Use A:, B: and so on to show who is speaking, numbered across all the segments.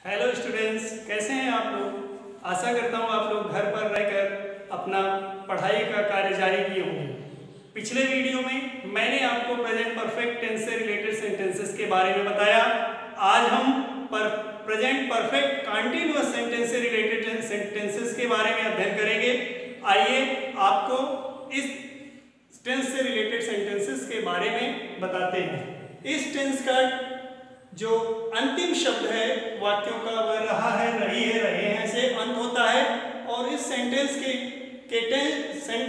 A: Hello students, कैसे हैं आप लोग। आशा करता हूँ आप लोग घर पर रहकर अपना पढ़ाई का कार्य जारी किए होंगे। पिछले वीडियो में मैंने आपको प्रेजेंट परफेक्ट टेंस से रिलेटेड सेंटेंसेस के बारे में बताया। आज हम प्रेजेंट परफेक्ट कंटीन्यूअस सेंटेंस से रिलेटेड सेंटेंसेस के बारे में अध्ययन करेंगे। आइए आपको इस टेंस से रिलेटेड सेंटेंसेस के बारे में बताते हैं। इस टेंस का जो अंतिम शब्द है वाक्यों का वह रहा है, रही है, रहे हैं से अंत होता है। और इस सेंटेंस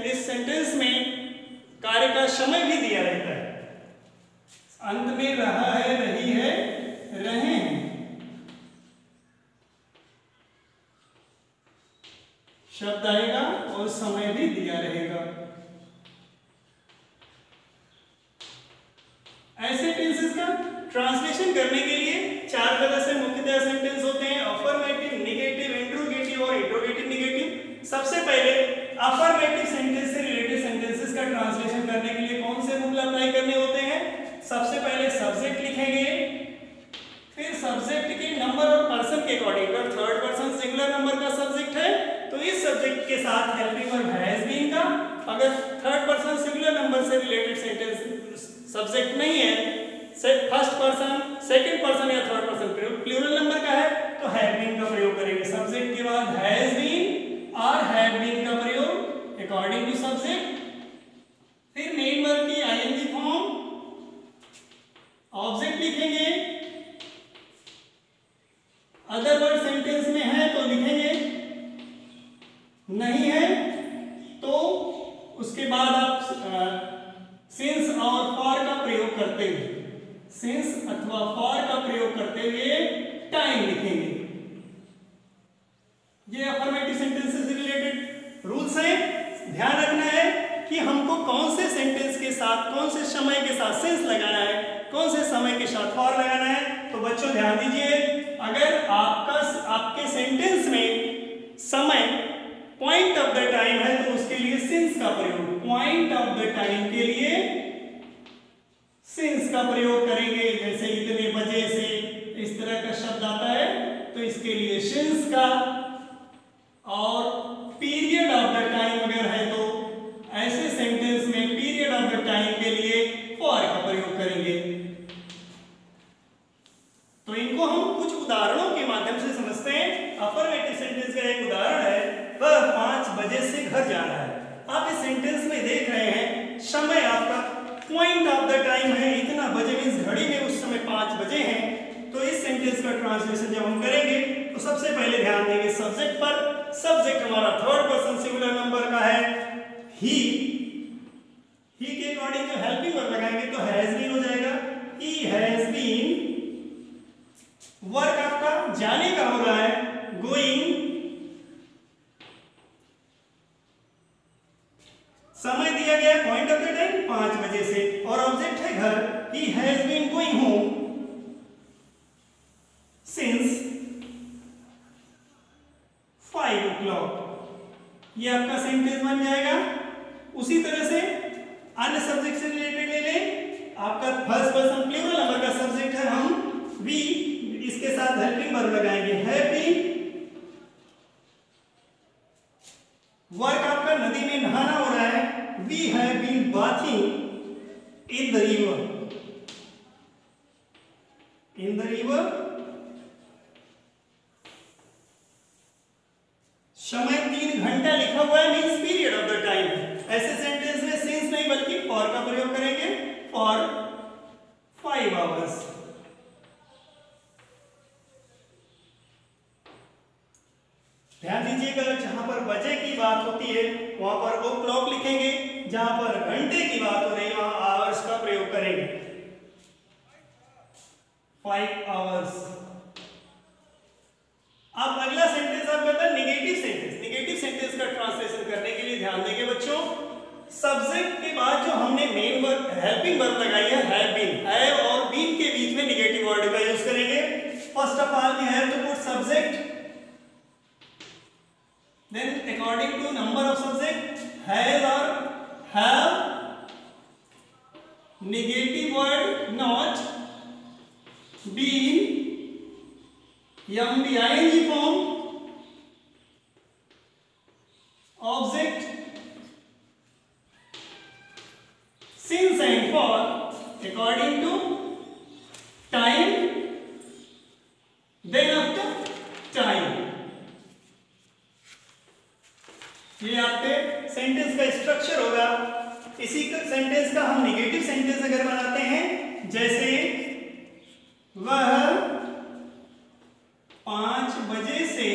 A: इस सेंटेंस में कार्य का समय भी दिया रहता है। अंत में रहा है, रही है, रहे हैं शब्द आएगा और समय भी दिया रहेगा। ऐसे टेंसेस का ट्रांसलेशन करने के लिए चार तरह से मुख्यतः सेंटेंस होते हैं: अफर्मेटिव, नेगेटिव, इंट्रोगेटिव और इंट्रोगेटिव नेगेटिव। सबसे पहले अफर्मेटिव सेंटेंस से रिलेटेड सेंटेंसेस का ट्रांसलेशन करने के लिए कौन से रूल अप्लाई करने होते हैं? सबसे पहले सब्जेक्ट लिखेंगे, फिर सब्जेक्ट के नंबर और पर्सन के अकॉर्डिंग। अगर थर्ड पर्सन सिंगुलर नंबर का सब्जेक्ट है तो इस सब्जेक्ट के साथ हेल्पिंग वर्ब हैज बीन का। अगर थर्ड पर्सन सिंगुलर नंबर से रिलेटेड सेंटेंस सब्जेक्ट नहीं है, फर्स्ट पर्सन, सेकंड पर्सन या थर्ड पर्सन प्लूरल नंबर का है तो हैव बीन का प्रयोग करेंगे। सब्जेक्ट के बाद हैज बीन और हैव बीन का प्रयोग अकॉर्डिंग टू सब्जेक्ट। फिर मेन वर्ब की आईएनजी फॉर्म, ऑब्जेक्ट लिखेंगे। अदर वर्ड सेंटेंस में है तो लिखेंगे, नहीं है तो उसके बाद आप सिंस और फॉर का प्रयोग करते हुए, सिंस अथवा फॉर का प्रयोग करते हुए टाइम लिखेंगे। ये अफर्मेटिव सेंटेंसेस से रिलेटेड रूल्स हैं। ध्यान रखना है कि हमको कौन से सेंटेंस के साथ, कौन से समय के साथ सिंस लगाना है, कौन से समय के साथ फॉर लगाना है। तो बच्चों ध्यान दीजिए, अगर आपके सेंटेंस में समय पॉइंट ऑफ द टाइम है तो उसके लिए सिंस का प्रयोग, पॉइंट ऑफ द टाइम के लिए सिंस का प्रयोग करेंगे। जैसे इतने बजे से इस तरह का शब्द आता है तो इसके लिए सिंस का। और पीरियड ऑफ द टाइम अगर है तो ऐसे सेंटेंस में पीरियड ऑफ द टाइम के लिए फॉर का प्रयोग करेंगे। तो इनको हम कुछ उदाहरणों के माध्यम से समझते हैं। अफर्मेटिव सेंटेंस का एक उदाहरण है, वह 5 बजे से घर जा रहा है। आप इस सेंटेंस में देख रहे हैं समय आपका पॉइंट ऑफ द टाइम है, इतना बजे मींस घड़ी में उस समय 5 बजे हैं। तो इस सेंटेंस का ट्रांसलेशन जब हम करेंगे तो सबसे पहले ध्यान देंगे सब्जेक्ट पर। सब्जेक्ट हमारा थर्ड पर्सन सिंगुलर नंबर का है, ही के अकॉर्डिंग जो हेल्पिंग वर्ब लगाएंगे तो हैज बीन हो जाएगा। ही हैज बीन। वर्क आपका जाने का हो रहा है, गोइंग। समय दिया गया पॉइंट ऑफ द टाइम 5 बजे से और ऑब्जेक्ट है घर। He has been going home since 5 o'clock। ये आपका सेंटेंस बन जाएगा। उसी तरह से अन्य सब्जेक्ट से रिलेटेड ले लें। आपका फर्स्ट पर्सन प्लूरल नंबर का सब्जेक्ट है, हम वी, इसके साथ हेल्पिंग वर्ब लगाएंगे, हैव बीन। वर्क आपका नदी में नहाना हो रहा है, we have been bathing in the river। in the river। समय 3 घंटा लिखा हुआ है, means period of the time. ऐसे सेंटेंस में सिंस नहीं बल्कि फॉर का प्रयोग करेंगे, फॉर 5 hours। ध्यान दीजिएगा, जहां पर बजे की बात होती है वहां पर वो क्लॉक लिखेंगे, जहां पर घंटे की बात हो रही है वहां आवर्स का प्रयोग करेंगे, 5 hours। अब अगला सेंटेंस आपका था नेगेटिव सेंटेंस। नेगेटिव सेंटेंस का ट्रांसलेशन करने के लिए ध्यान देंगे बच्चों, सब्जेक्ट के बाद जो हमने मेन वर्ब हेल्पिंग वर्ब लगाई है हैव बीन, हैव और बीन के बीच में नेगेटिव वर्ड का यूज करेंगे। First of all we have to put subject, then according to number of subject has or have, negative word not, been, M B ING form, object since and for according to time then after time. ये आपके sentence का structure होगा। इसी sentence का हम negative sentence अगर बनाते हैं, जैसे वह 5 बजे से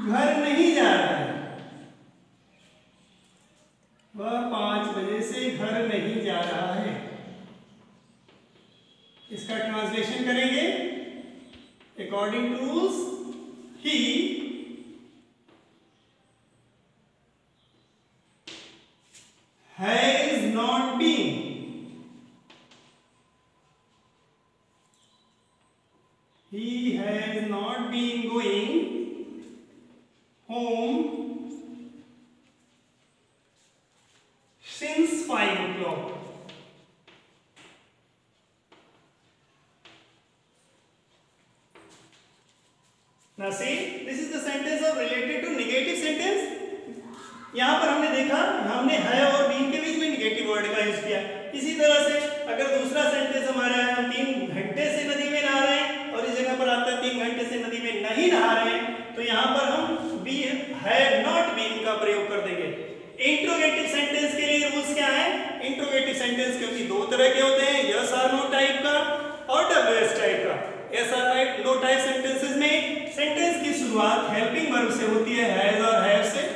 A: घर नहीं जा रहा है, वह 5 बजे से घर नहीं जा रहा है। इसका ट्रांसलेशन करेंगे according to rules. He has not been going home since 5 o'clock. Now see, this is the sentence of related to negative sentence. यहां पर हमने देखा, हमने है और बीन के बीच में निगेटिव वर्ड का यूज किया। इसी तरह से अगर दूसरा सेंटेंस हमारा है, हम 3 घंटे से नदी में नहा रहे हैं और इस जगह पर आता है 3 घंटे से नदी में नहीं नहा रहे हैं, तो यहां पर हम बी हैव नॉट बीन का प्रयोग कर देंगे। इंट्रोगेटिव सेंटेंस के लिए रूल्स क्या है? इंट्रोगेटिव सेंटेंस क्योंकि 2 तरह के होते हैं, यस और नो टाइप का और डब्ल्यूएस टाइप का। यस और नो टाइप सेंटेंसेस में सेंटेंस की शुरुआत हेल्पिंग वर्ब से होती है, हैज और हैव से,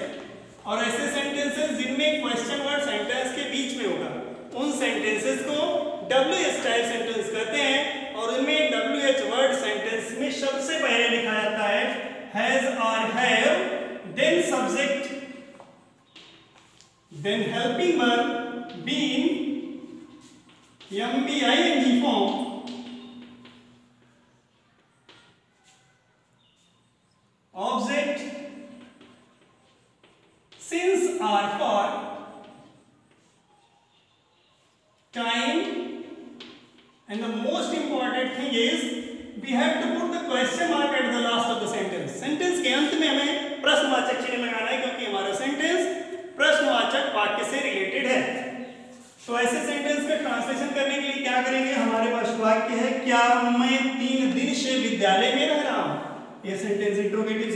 A: और ऐसे सेंटेंसेस जिनमें क्वेश्चन वर्ड सेंटेंस के बीच में होगा, उन सेंटेंसेस को डब्ल्यूएच टाइप सेंटेंस कहते हैं। और उनमें डब्ल्यूएच वर्ड सेंटेंस में सबसे पहले लिखा जाता है हैज और have, then subject, then helping verb been, MBING form, object since or for, time, and the most important thing is we have to put the question mark at the last of the sentence. Sentence के अंत में हमें प्रश्नवाचक चिन्ह लगाना है क्योंकि हमारा सेंटेंस प्रश्नवाचक वाक्य से रिलेटेड है। तो ऐसे सेंटेंस का ट्रांसलेशन करने के लिए क्या करेंगे? हमारे पास वाक्य है, क्या मैं 3 दिन से विद्यालय में रह रहा हूं। यह सेंटेंस इंट्रोगेटिव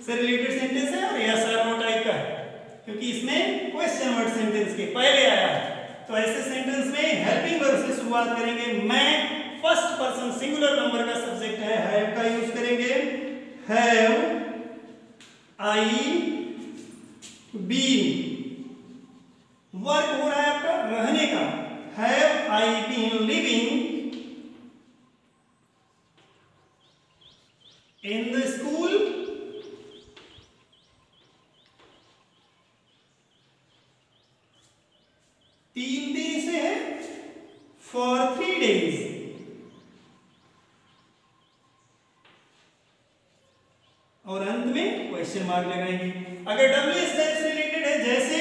A: से रिलेटेड सेंटेंस है और यस और नो टाइप का है क्योंकि इसमें क्वेश्चन वर्ड सेंटेंस के पहले आया है। तो ऐसे सेंटेंस में हेल्पिंग वर्ब से शुरुआत करेंगे। मैं फर्स्ट पर्सन सिंगुलर नंबर का सब्जेक्ट है, हैव का यूज करेंगे। हैव आई बीन, वर्क हो रहा है आपका रहने का, have I been living in the school तीन दिन से है फॉर 3 days। और अंत में क्वेश्चन मार्क लगाएंगे। अगर डब्ल्यूएस टाइप से रिलेटेड है, जैसे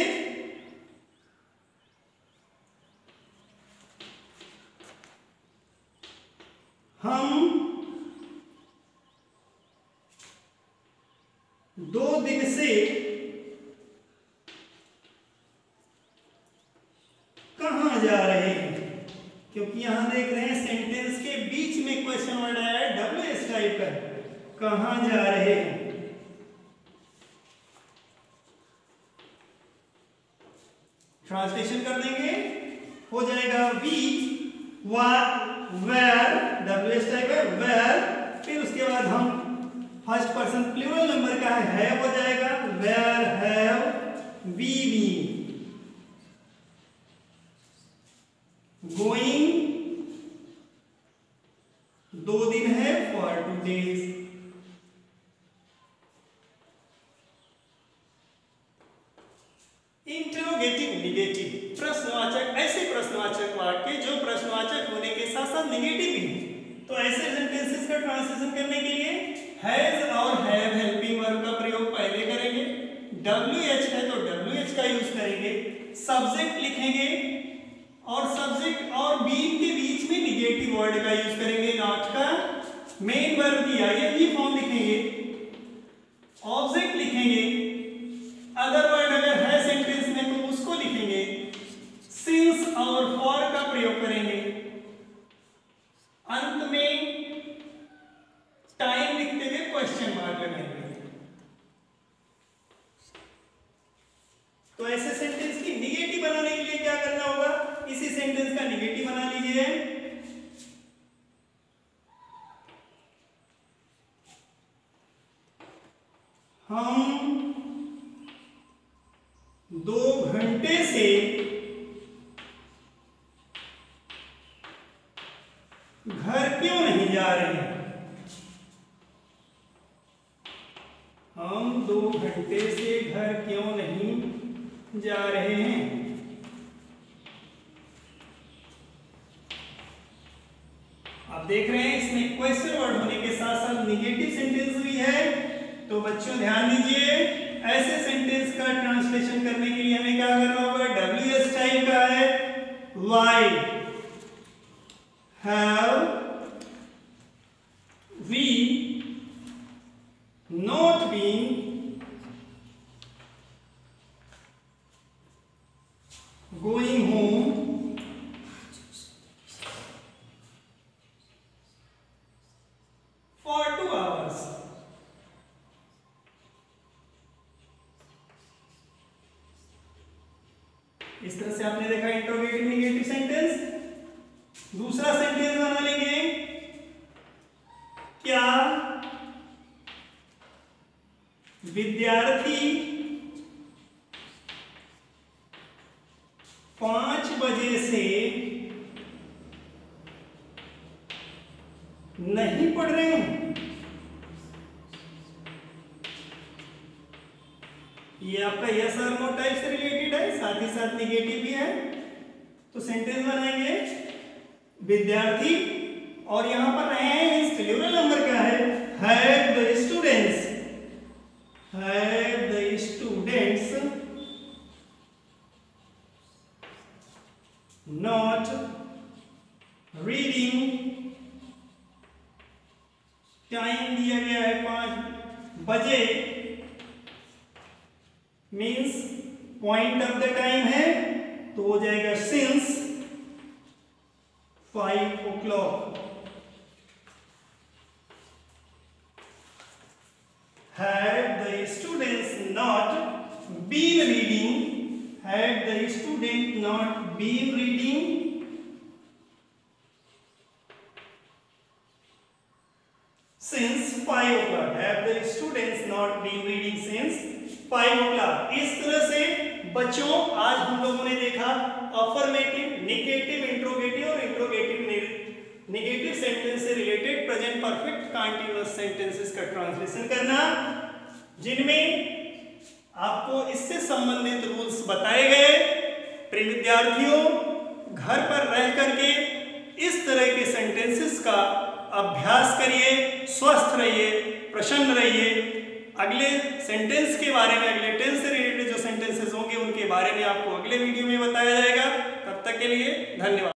A: हम 2 दिन से कहां जा रहे हैं, क्योंकि यहां देख रहे हैं सेंटेंस के बीच में क्वेश्चन वर्ड आया है डब्ल्यूएस टाइप का, कहां जा रहे हैं। ट्रांसलेशन कर देंगे, हो जाएगा वी वेयर, डब्ल्यूएस टाइप है वेयर, फिर उसके बाद हम फर्स्ट पर्सन प्लूरल नंबर का है हो जाएगा where have we been going, 2 दिन है फॉर 2 days। इंटरोगेटिव निगेटिव प्रश्नवाचक, ऐसे प्रश्नवाचक वाक्य जो प्रश्नवाचक होने के साथ साथ निगेटिव भी हैं। तो ऐसे सेंटेंसेस का ट्रांसलेशन करने के लिए हैज और हैव हेल्पिंग वर्ब का प्रयोग पहले करेंगे। डब्ल्यूएच है तो डब्ल्यूएच का यूज करेंगे। सब्जेक्ट लिखेंगे और सब्जेक्ट और वर्ड का यूज करेंगे, नॉट का। मेन वर्ब की आईएनजी फॉर्म लिखेंगे, ऑब्जेक्ट लिखेंगे, अदर वर्ड अगर है सेंटेंस में तो उसको लिखेंगे, सिंस और फॉर का प्रयोग करेंगे, अंत में टाइम लिखते हुए क्वेश्चन मार्क लगाएंगे। तो ऐसे सेंटेंस की निगेटिव बनाने के लिए क्या करना होगा, इसी सेंटेंस का निगेटिव बना लीजिए। हम 2 घंटे से घर क्यों नहीं जा रहे हैं? हम 2 घंटे से घर क्यों नहीं जा रहे हैं? आप देख रहे हैं इसमें क्वेश्चन वर्ड होने के साथ साथ निगेटिव सेंटेंस भी है। तो बच्चों ध्यान दीजिए, ऐसे सेंटेंस का ट्रांसलेशन करने के लिए हमें क्या करना होगा, WH टाइप का है, why have we not been going home for 2 hours? इस तरह से आपने देखा इंट्रोगेटिव निगेटिव सेंटेंस। दूसरा सेंटेंस बना लेंगे, क्या विद्यार्थी 5 बजे से नहीं पढ़ रहे हैं? ये आपका यस और नो टाइप से रिलेटेड है, साथ ही साथ निगेटिव भी है। तो सेंटेंस बनाएंगे, विद्यार्थी और यहां पर हैं प्लूरल नंबर क्या है, have the students not reading. Time दिया गया है 5 बजे, means point of the time है, तो हो जाएगा since 5 o'clock। Had the students not been reading? Had the student not been reading? Since 5 o'clock. Have the students not been reading since 5 o'clock? इस तरह से बच्चों आज हम लोगों ने देखा अफर्मेटिव, निगेटिव, इंट्रोगेटिव और इंट्रोगेटिव निगेटिव सेंटेंस से related present perfect continuous sentences का ट्रांसलेशन करना, जिनमें आपको इससे संबंधित रूल्स बताए गए। प्रिय विद्यार्थियों, घर पर रह करके इस तरह के सेंटेंसेस का अभ्यास करिए, स्वस्थ रहिए, प्रसन्न रहिए। अगले सेंटेंस के बारे में, अगले टेंस से रिलेटेड जो सेंटेंसेस होंगे उनके बारे में आपको अगले वीडियो में बताया जाएगा। तब तक के लिए धन्यवाद।